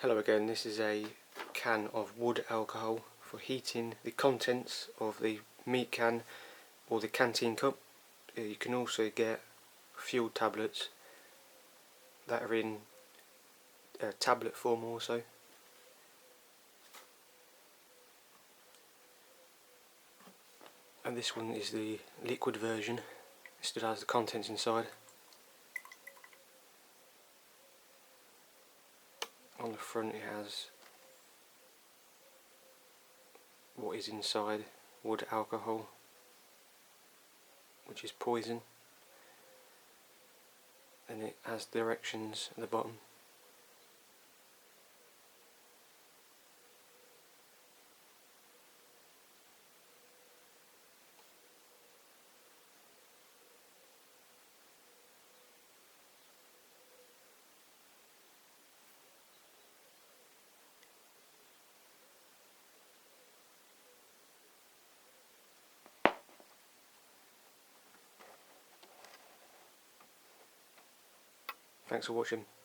Hello again, this is a can of wood alcohol for heating the contents of the meat can or the canteen cup. You can also get fuel tablets that are in tablet form also. And this one is the liquid version. It still has the contents inside. On the front it has what is inside: wood alcohol, which is poison, and it has directions at the bottom. Thanks for watching.